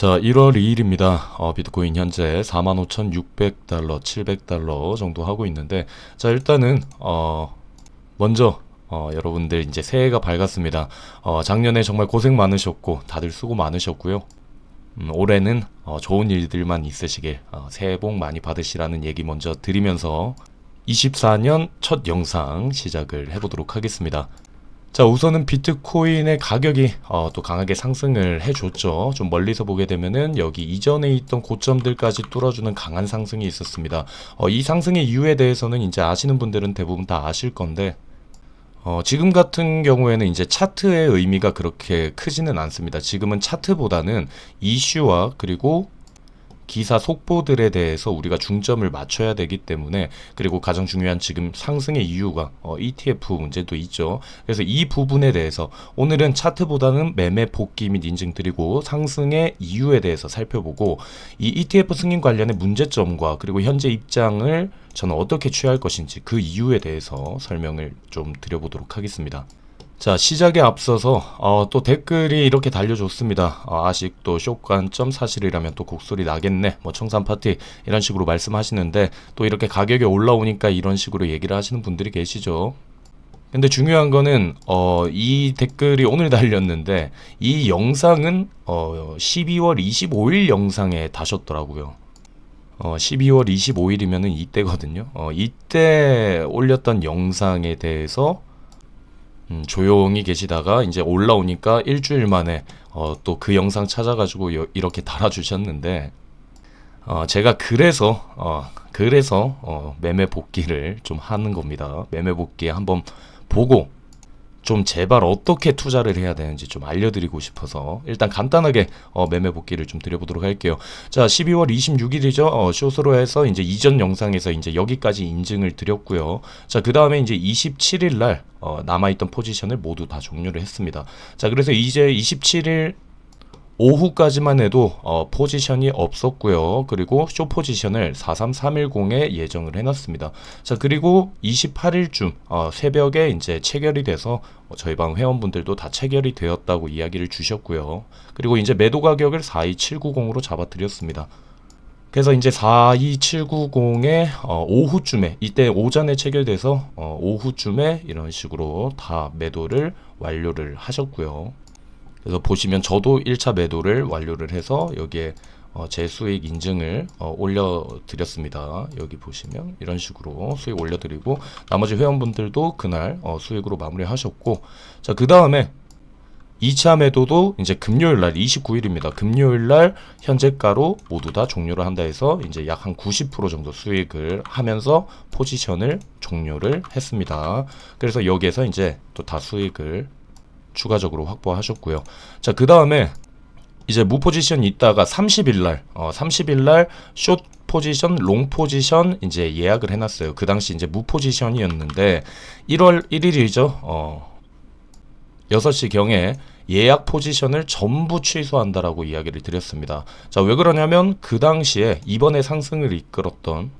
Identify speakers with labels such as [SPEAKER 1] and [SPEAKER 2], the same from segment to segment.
[SPEAKER 1] 자, 1월 2일입니다. 비트코인 현재 45,600달러, 700달러 정도 하고 있는데, 자, 일단은 먼저 여러분들 이제 새해가 밝았습니다. 작년에 정말 고생 많으셨고 다들 수고 많으셨고요. 올해는 좋은 일들만 있으시길, 새해 복 많이 받으시라는 얘기 먼저 드리면서 24년 첫 영상 시작을 해보도록 하겠습니다. 자, 우선은 비트코인의 가격이 또 강하게 상승을 해줬죠. 좀 멀리서 보게 되면은 여기 이전에 있던 고점들까지 뚫어주는 강한 상승이 있었습니다. 이 상승의 이유에 대해서는 이제 아시는 분들은 대부분 다 아실 건데, 지금 같은 경우에는 이제 차트의 의미가 그렇게 크지는 않습니다. 지금은 차트보다는 이슈와 그리고 기사 속보들에 대해서 우리가 중점을 맞춰야 되기 때문에, 그리고 가장 중요한 지금 상승의 이유가 ETF 문제도 있죠. 그래서 이 부분에 대해서 오늘은 차트보다는 매매 복귀 및 인증 드리고 상승의 이유에 대해서 살펴보고, 이 ETF 승인 관련의 문제점과 그리고 현재 입장을 저는 어떻게 취할 것인지 그 이유에 대해서 설명을 좀 드려보도록 하겠습니다. 자, 시작에 앞서서 또 댓글이 이렇게 달려줬습니다. 아직도 쇼관점 사실이라면 또 곡소리 나겠네, 뭐 청산 파티 이런 식으로 말씀하시는데, 또 이렇게 가격이 올라오니까 이런 식으로 얘기를 하시는 분들이 계시죠. 근데 중요한 거는 이 댓글이 오늘 달렸는데, 이 영상은 12월 25일 영상에 다셨더라고요. 12월 25일이면은 이때거든요. 이때 올렸던 영상에 대해서 조용히 계시다가 이제 올라오니까 일주일 만에 또 그 영상 찾아가지고 이렇게 달아주셨는데, 제가 그래서 매매 복귀를 좀 하는 겁니다. 매매 복귀 한번 보고 좀 제발 어떻게 투자를 해야 되는지 좀 알려드리고 싶어서 일단 간단하게 매매 복귀를 좀 드려보도록 할게요. 자, 12월 26일이죠. 숏으로 해서 이제 이전 영상에서 이제 여기까지 인증을 드렸고요. 자, 그 다음에 이제 27일 날 남아있던 포지션을 모두 다 종료를 했습니다. 자, 그래서 이제 27일 오후까지만 해도 포지션이 없었고요. 그리고 쇼 포지션을 43310에 예정을 해놨습니다. 자, 그리고 28일쯤 새벽에 이제 체결이 돼서 저희 방 회원분들도 다 체결이 되었다고 이야기를 주셨고요. 그리고 이제 매도 가격을 42790으로 잡아드렸습니다. 그래서 이제 42790에 오후쯤에, 이때 오전에 체결돼서 오후쯤에 이런 식으로 다 매도를 완료를 하셨고요. 그래서 보시면 저도 1차 매도를 완료를 해서 여기에 제 수익 인증을 올려드렸습니다. 여기 보시면 이런 식으로 수익 올려드리고, 나머지 회원분들도 그날 수익으로 마무리하셨고, 자, 그 다음에 2차 매도도 이제 금요일날 29일입니다. 금요일날 현재가로 모두 다 종료를 한다 해서 이제 약 한 90% 정도 수익을 하면서 포지션을 종료를 했습니다. 그래서 여기에서 이제 또 다 수익을 추가적으로 확보하셨고요. 자, 그 다음에 이제 무 포지션 있다가 30일날 숏 포지션, 롱 포지션 이제 예약을 해놨어요. 그 당시 이제 무 포지션이었는데 1월 1일이죠. 6시 경에 예약 포지션을 전부 취소한다라고 이야기를 드렸습니다. 자, 왜 그러냐면 그 당시에 이번에 상승을 이끌었던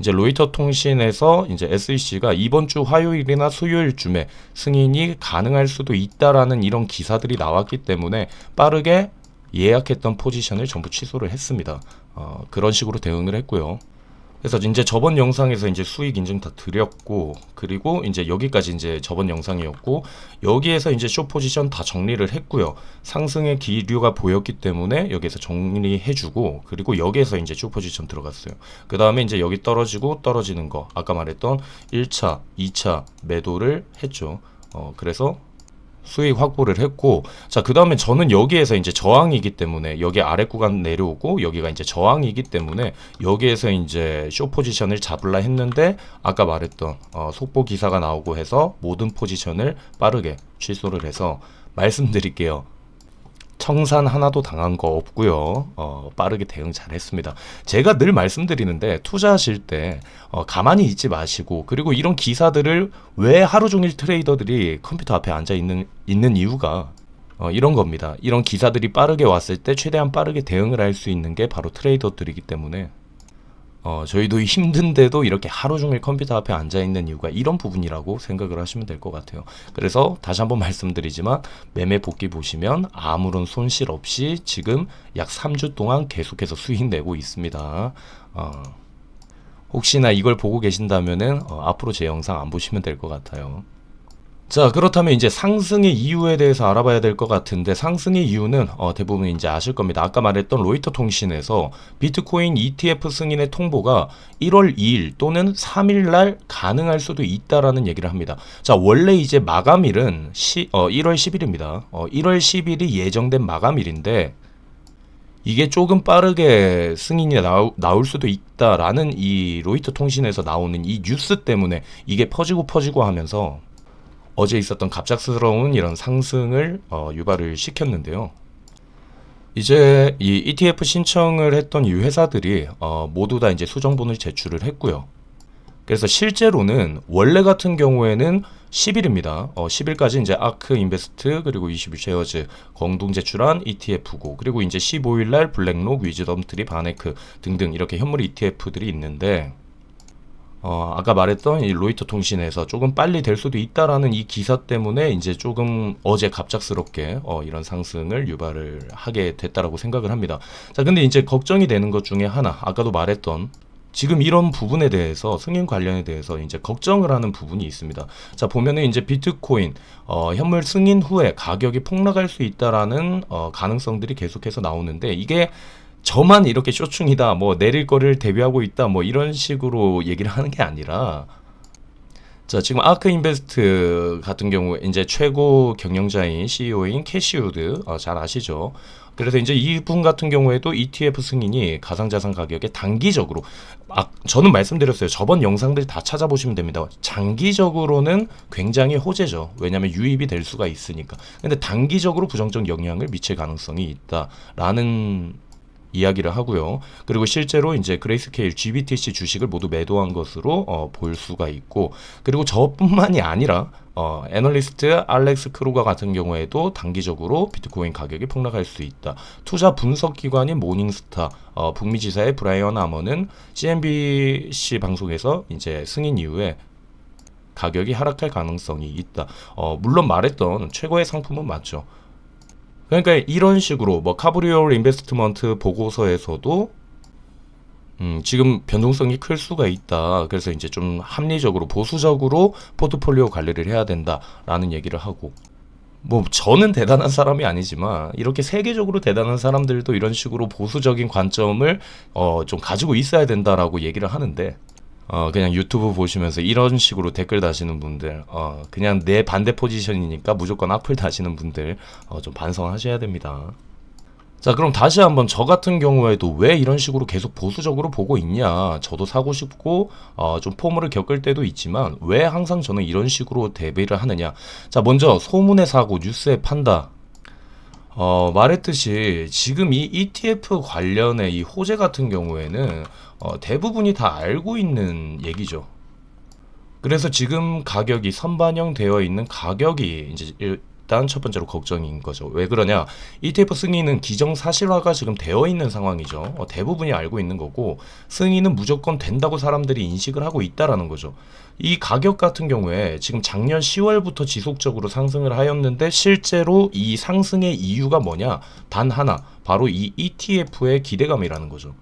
[SPEAKER 1] 이제 로이터 통신에서 이제 SEC가 이번 주 화요일이나 수요일쯤에 승인이 가능할 수도 있다라는 이런 기사들이 나왔기 때문에 빠르게 예약했던 포지션을 전부 취소를 했습니다. 그런 식으로 대응을 했고요. 그래서 이제 저번 영상에서 이제 수익 인증 다 드렸고, 그리고 이제 여기까지 이제 저번 영상이었고, 여기에서 이제 숏 포지션 다 정리를 했고요. 상승의 기류가 보였기 때문에 여기에서 정리해주고, 그리고 여기에서 이제 숏 포지션 들어갔어요. 그 다음에 이제 여기 떨어지고 떨어지는 거, 아까 말했던 1차, 2차 매도를 했죠. 그래서 수익 확보를 했고, 자, 그 다음에 저는 여기에서 이제 저항이기 때문에 여기 아래 구간 내려오고 여기가 이제 저항이기 때문에 여기에서 이제 쇼 포지션을 잡으려 했는데, 아까 말했던 속보 기사가 나오고 해서 모든 포지션을 빠르게 취소를 해서, 말씀드릴게요, 청산 하나도 당한 거 없고요. 빠르게 대응 잘 했습니다. 제가 늘 말씀드리는데, 투자하실 때 가만히 있지 마시고, 그리고 이런 기사들을 왜 하루 종일 트레이더들이 컴퓨터 앞에 앉아 있는 이유가 이런 겁니다. 이런 기사들이 빠르게 왔을 때 최대한 빠르게 대응을 할 수 있는 게 바로 트레이더들이기 때문에 저희도 힘든데도 이렇게 하루 종일 컴퓨터 앞에 앉아 있는 이유가 이런 부분이라고 생각을 하시면 될 것 같아요. 그래서 다시 한번 말씀드리지만 매매 복귀 보시면 아무런 손실 없이 지금 약 3주 동안 계속해서 수익 내고 있습니다. 혹시나 이걸 보고 계신다면은 앞으로 제 영상 안 보시면 될 것 같아요. 자, 그렇다면 이제 상승의 이유에 대해서 알아봐야 될 것 같은데, 상승의 이유는 대부분 이제 아실 겁니다. 아까 말했던 로이터 통신에서 비트코인 ETF 승인의 통보가 1월 2일 또는 3일 날 가능할 수도 있다라는 얘기를 합니다. 자, 원래 이제 마감일은 1월 10일입니다. 1월 10일이 예정된 마감일인데, 이게 조금 빠르게 승인이 나올 수도 있다라는 이 로이터 통신에서 나오는 이 뉴스 때문에 이게 퍼지고 하면서 어제 있었던 갑작스러운 이런 상승을 유발을 시켰는데요. 이제 이 ETF 신청을 했던 이 회사들이 모두 다 이제 수정본을 제출을 했고요. 그래서 실제로는 원래 같은 경우에는 10일입니다. 10일까지 이제 아크 인베스트 그리고 21 쉐어즈 공동 제출한 ETF고, 그리고 이제 15일 날 블랙록, 위즈덤 트리, 바네크 등등 이렇게 현물 ETF들이 있는데, 아까 말했던 이 로이터 통신에서 조금 빨리 될 수도 있다라는 이 기사 때문에 이제 조금 어제 갑작스럽게 이런 상승을 유발을 하게 됐다라고 생각을 합니다. 자, 근데 이제 걱정이 되는 것 중에 하나, 아까도 말했던 지금 이런 부분에 대해서, 승인 관련에 대해서 이제 걱정을 하는 부분이 있습니다. 자, 보면은 이제 비트코인 현물 승인 후에 가격이 폭락할 수 있다라는 가능성들이 계속해서 나오는데, 이게 저만 이렇게 쇼충이다, 뭐 내릴 거를 대비하고 있다, 뭐 이런 식으로 얘기를 하는 게 아니라, 자, 지금 아크 인베스트 같은 경우 이제 최고 경영자인 CEO인 캐시우드 잘 아시죠? 그래서 이제 이분 같은 경우에도 ETF 승인이 가상자산 가격에 단기적으로, 저는 말씀드렸어요. 저번 영상들 다 찾아보시면 됩니다. 장기적으로는 굉장히 호재죠. 왜냐하면 유입이 될 수가 있으니까. 근데 단기적으로 부정적 영향을 미칠 가능성이 있다라는 이야기를 하고요. 그리고 실제로 이제 그레이스케일 GBTC 주식을 모두 매도한 것으로 볼 수가 있고, 그리고 저뿐만이 아니라 애널리스트 알렉스 크루거 같은 경우에도 단기적으로 비트코인 가격이 폭락할 수 있다. 투자 분석 기관인 모닝스타 북미 지사의 브라이언 아머는 CNBC 방송에서 이제 승인 이후에 가격이 하락할 가능성이 있다. 물론 말했던 최고의 상품은 맞죠. 그러니까 이런 식으로 뭐 카브리올 인베스트먼트 보고서에서도 지금 변동성이 클 수가 있다. 그래서 이제 좀 합리적으로 보수적으로 포트폴리오 관리를 해야 된다라는 얘기를 하고, 뭐 저는 대단한 사람이 아니지만 이렇게 세계적으로 대단한 사람들도 이런 식으로 보수적인 관점을 좀 가지고 있어야 된다라고 얘기를 하는데, 그냥 유튜브 보시면서 이런 식으로 댓글 다시는 분들, 그냥 내 반대 포지션이니까 무조건 악플 다시는 분들, 좀 반성하셔야 됩니다. 자, 그럼 다시 한번 저 같은 경우에도 왜 이런 식으로 계속 보수적으로 보고 있냐. 저도 사고 싶고, 좀 포물을 겪을 때도 있지만, 왜 항상 저는 이런 식으로 대비를 하느냐. 자, 먼저 소문에 사고, 뉴스에 판다. 말했듯이 지금 이 ETF 관련의 이 호재 같은 경우에는 대부분이 다 알고 있는 얘기죠. 그래서 지금 가격이 선반영되어 있는 가격이 이제 일단 첫 번째로 걱정인 거죠. 왜 그러냐? ETF 승인은 기정사실화가 지금 되어 있는 상황이죠. 대부분이 알고 있는 거고, 승인은 무조건 된다고 사람들이 인식을 하고 있다라는 거죠. 이 가격 같은 경우에 지금 작년 10월부터 지속적으로 상승을 하였는데, 실제로 이 상승의 이유가 뭐냐? 단 하나, 바로 이 ETF의 기대감이라는 거죠.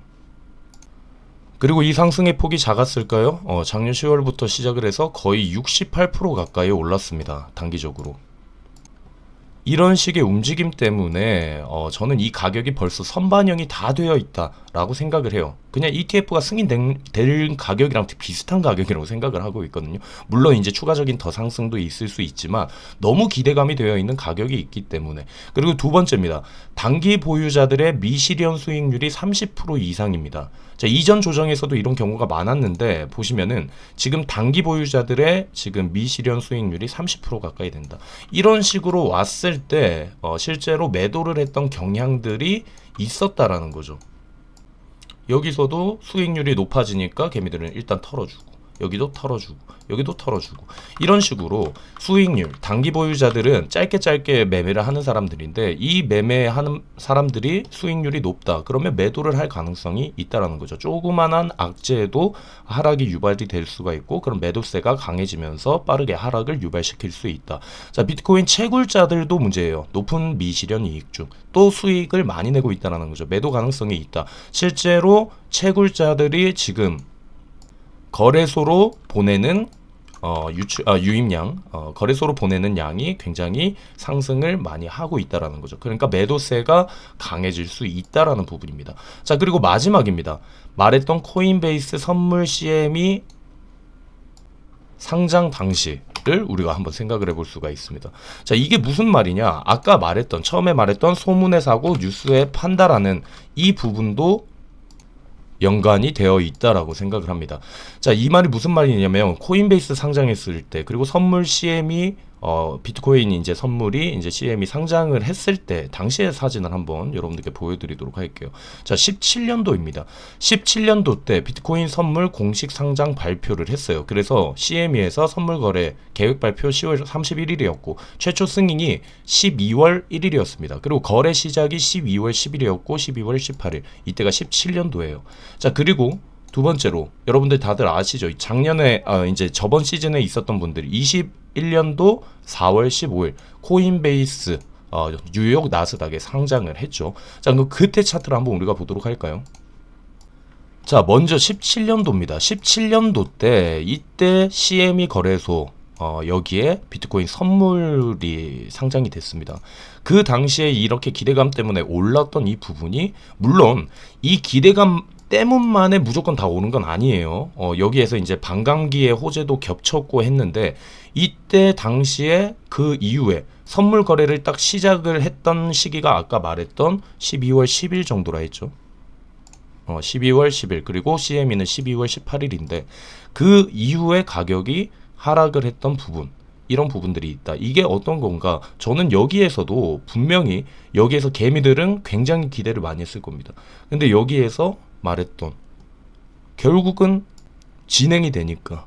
[SPEAKER 1] 그리고 이 상승의 폭이 작았을까요? 작년 10월부터 시작을 해서 거의 68% 가까이 올랐습니다. 단기적으로. 이런 식의 움직임 때문에 저는 이 가격이 벌써 선반영이 다 되어 있다라고 생각을 해요. 그냥 ETF가 승인될 가격이랑 비슷한 가격이라고 생각을 하고 있거든요. 물론 이제 추가적인 더 상승도 있을 수 있지만 너무 기대감이 되어 있는 가격이 있기 때문에. 그리고 두 번째입니다. 단기 보유자들의 미실현 수익률이 30% 이상입니다. 자, 이전 조정에서도 이런 경우가 많았는데 보시면은 지금 단기 보유자들의 지금 미실현 수익률이 30% 가까이 된다. 이런 식으로 왔을 때 실제로 매도를 했던 경향들이 있었다라는 거죠. 여기서도 수익률이 높아지니까 개미들은 일단 털어주고, 여기도 털어주고 여기도 털어주고 이런 식으로 수익률, 단기 보유자들은 짧게 매매를 하는 사람들인데 이 매매하는 사람들이 수익률이 높다. 그러면 매도를 할 가능성이 있다라는 거죠. 조그만한 악재에도 하락이 유발이 될 수가 있고 그럼 매도세가 강해지면서 빠르게 하락을 유발시킬 수 있다. 자, 비트코인 채굴자들도 문제예요. 높은 미실현 이익중 또 수익을 많이 내고 있다는 거죠. 매도 가능성이 있다. 실제로 채굴자들이 지금 거래소로 보내는 유입량, 거래소로 보내는 양이 굉장히 상승을 많이 하고 있다라는 거죠. 그러니까 매도세가 강해질 수 있다라는 부분입니다. 자, 그리고 마지막입니다. 말했던 코인베이스 선물 CM이 상장 당시를 우리가 한번 생각을 해볼 수가 있습니다. 자, 이게 무슨 말이냐? 아까 처음에 말했던 소문의 사고, 뉴스의 판다라는 이 부분도 연관이 되어 있다라고 생각을 합니다. 자, 이 말이 무슨 말이냐면 코인베이스 상장했을 때 그리고 선물 CM이 비트코인 이제 선물이 이제 CM이 상장을 했을 때 당시의 사진을 한번 여러분들께 보여드리도록 할게요. 자, 17년도입니다. 17년도 때 비트코인 선물 공식 상장 발표를 했어요. 그래서 CME에서 선물 거래 계획 발표 10월 31일이었고 최초 승인이 12월 1일이었습니다. 그리고 거래 시작이 12월 10일이었고 12월 18일 이때가 17년도예요. 자, 그리고 두 번째로 여러분들 다들 아시죠? 작년에 이제 저번 시즌에 있었던 분들이 21년도 4월 15일 코인베이스 뉴욕 나스닥에 상장을 했죠. 자, 그럼 그때 차트를 한번 우리가 보도록 할까요? 자, 먼저 17년도입니다. 17년도 때 이때 CME 거래소 여기에 비트코인 선물이 상장이 됐습니다. 그 당시에 이렇게 기대감 때문에 올랐던 이 부분이 물론 이 기대감 때문만에 무조건 다 오른 건 아니에요. 여기에서 이제 반감기의 호재도 겹쳤고 했는데 이때 당시에 그 이후에 선물 거래를 딱 시작을 했던 시기가 아까 말했던 12월 10일 정도라 했죠. 12월 10일 그리고 CME는 12월 18일인데 그 이후에 가격이 하락을 했던 부분 이런 부분들이 있다. 이게 어떤 건가? 저는 여기에서도 분명히 여기에서 개미들은 굉장히 기대를 많이 했을 겁니다. 근데 여기에서 말했던 결국은 진행이 되니까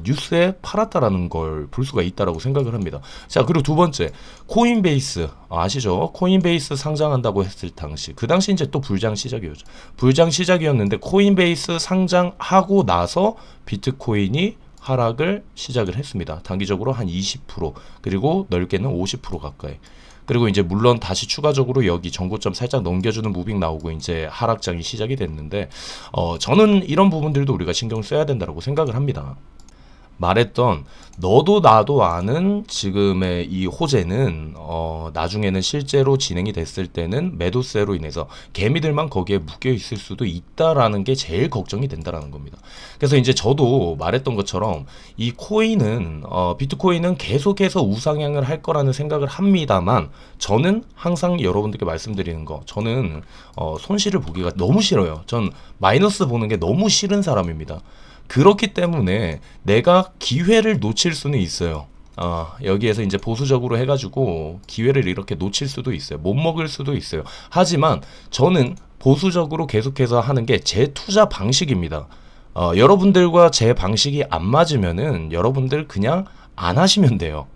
[SPEAKER 1] 뉴스에 팔았다라는 걸 볼 수가 있다라고 생각을 합니다. 자, 그리고 두 번째 코인베이스 아시죠? 코인베이스 상장한다고 했을 당시 그 당시 이제 또 불장 시작이었죠. 불장 시작이었는데 코인베이스 상장하고 나서 비트코인이 하락을 시작을 했습니다. 단기적으로 한 20% 그리고 넓게는 50% 가까이. 그리고 이제 물론 다시 추가적으로 여기 전고점 살짝 넘겨주는 무빙 나오고 이제 하락장이 시작이 됐는데 저는 이런 부분들도 우리가 신경 써야 된다고 생각을 합니다. 말했던 너도 나도 아는 지금의 이 호재는 나중에는 실제로 진행이 됐을 때는 매도세로 인해서 개미들만 거기에 묶여 있을 수도 있다라는 게 제일 걱정이 된다라는 겁니다. 그래서 이제 저도 말했던 것처럼 이 코인은 비트코인은 계속해서 우상향을 할 거라는 생각을 합니다만 저는 항상 여러분들께 말씀드리는 거 저는 손실을 보기가 너무 싫어요. 전 마이너스 보는 게 너무 싫은 사람입니다. 그렇기 때문에 내가 기회를 놓칠 수는 있어요. 여기에서 이제 보수적으로 해가지고 기회를 이렇게 놓칠 수도 있어요. 못 먹을 수도 있어요. 하지만 저는 보수적으로 계속해서 하는 게 제 투자 방식입니다. 여러분들과 제 방식이 안 맞으면은 여러분들 그냥 안 하시면 돼요.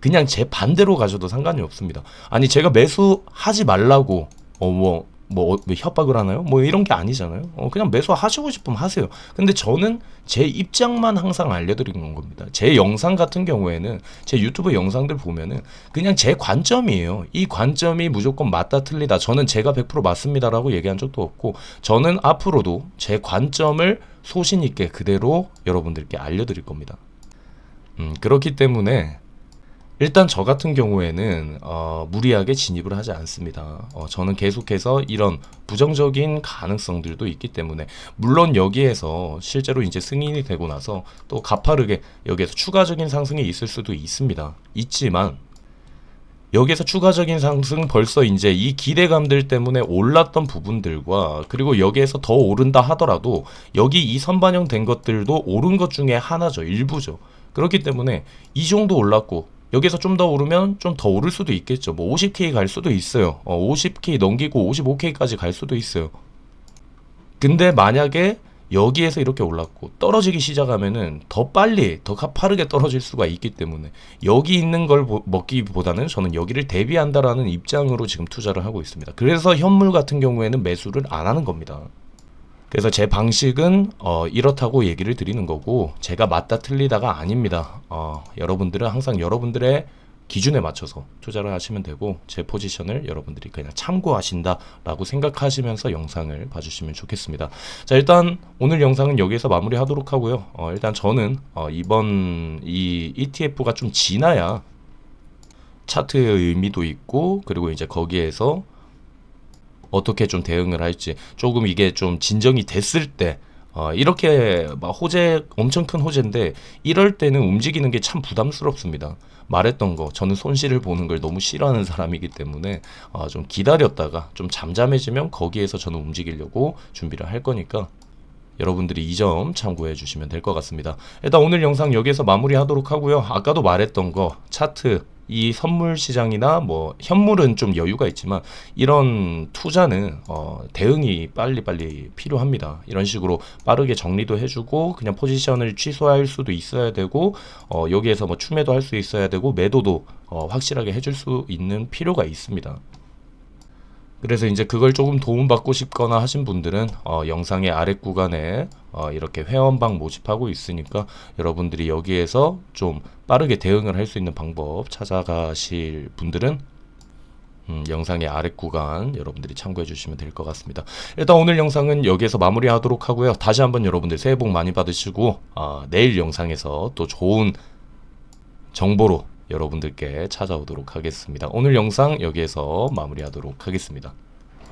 [SPEAKER 1] 그냥 제 반대로 가셔도 상관이 없습니다. 아니 제가 매수하지 말라고 뭐 협박을 하나요? 뭐 이런 게 아니잖아요. 그냥 매수하시고 싶으면 하세요. 근데 저는 제 입장만 항상 알려드리는 겁니다. 제 영상 같은 경우에는 제 유튜브 영상들 보면은 그냥 제 관점이에요. 이 관점이 무조건 맞다 틀리다. 저는 제가 100% 맞습니다라고 얘기한 적도 없고 저는 앞으로도 제 관점을 소신 있게 그대로 여러분들께 알려드릴 겁니다. 그렇기 때문에 일단 저 같은 경우에는 무리하게 진입을 하지 않습니다. 저는 계속해서 이런 부정적인 가능성들도 있기 때문에 물론 여기에서 실제로 이제 승인이 되고 나서 또 가파르게 여기에서 추가적인 상승이 있을 수도 있습니다. 있지만 여기에서 추가적인 상승 벌써 이제 이 기대감들 때문에 올랐던 부분들과 그리고 여기에서 더 오른다 하더라도 여기 이 선반영된 것들도 오른 것 중에 하나죠. 일부죠. 그렇기 때문에 이 정도 올랐고 여기서 좀 더 오르면 좀 더 오를 수도 있겠죠. 뭐 50K 갈 수도 있어요. 50K 넘기고 55K까지 갈 수도 있어요. 근데 만약에 여기에서 이렇게 올랐고 떨어지기 시작하면은 더 빨리 더 빠르게 떨어질 수가 있기 때문에 여기 있는 걸 먹기보다는 저는 여기를 대비한다라는 입장으로 지금 투자를 하고 있습니다. 그래서 현물 같은 경우에는 매수를 안 하는 겁니다. 그래서 제 방식은 이렇다고 얘기를 드리는 거고, 제가 맞다 틀리다가 아닙니다. 여러분들은 항상 여러분들의 기준에 맞춰서 투자를 하시면 되고, 제 포지션을 여러분들이 그냥 참고하신다라고 생각하시면서 영상을 봐주시면 좋겠습니다. 자, 일단 오늘 영상은 여기에서 마무리하도록 하고요. 일단 저는 이번 이 ETF가 좀 지나야 차트의 의미도 있고, 그리고 이제 거기에서 어떻게 좀 대응을 할지, 조금 이게 좀 진정이 됐을 때 이렇게 막 호재, 엄청 큰 호재인데 이럴 때는 움직이는 게 참 부담스럽습니다. 말했던 거, 저는 손실을 보는 걸 너무 싫어하는 사람이기 때문에 좀 기다렸다가 좀 잠잠해지면 거기에서 저는 움직이려고 준비를 할 거니까 여러분들이 이 점 참고해 주시면 될 것 같습니다. 일단 오늘 영상 여기에서 마무리하도록 하고요. 아까도 말했던 거, 차트, 이 선물 시장이나 뭐 현물은 좀 여유가 있지만 이런 투자는 대응이 빨리빨리 필요합니다. 이런 식으로 빠르게 정리도 해주고 그냥 포지션을 취소할 수도 있어야 되고, 여기에서 뭐 추매도 할 수 있어야 되고, 매도도 확실하게 해줄 수 있는 필요가 있습니다. 그래서 이제 그걸 조금 도움받고 싶거나 하신 분들은 영상의 아래 구간에 이렇게 회원방 모집하고 있으니까 여러분들이 여기에서 좀 빠르게 대응을 할 수 있는 방법 찾아가실 분들은 영상의 아래 구간 여러분들이 참고해 주시면 될 것 같습니다. 일단 오늘 영상은 여기에서 마무리하도록 하고요. 다시 한번 여러분들 새해 복 많이 받으시고 내일 영상에서 또 좋은 정보로 여러분들께 찾아오도록 하겠습니다. 오늘 영상 여기에서 마무리하도록 하겠습니다.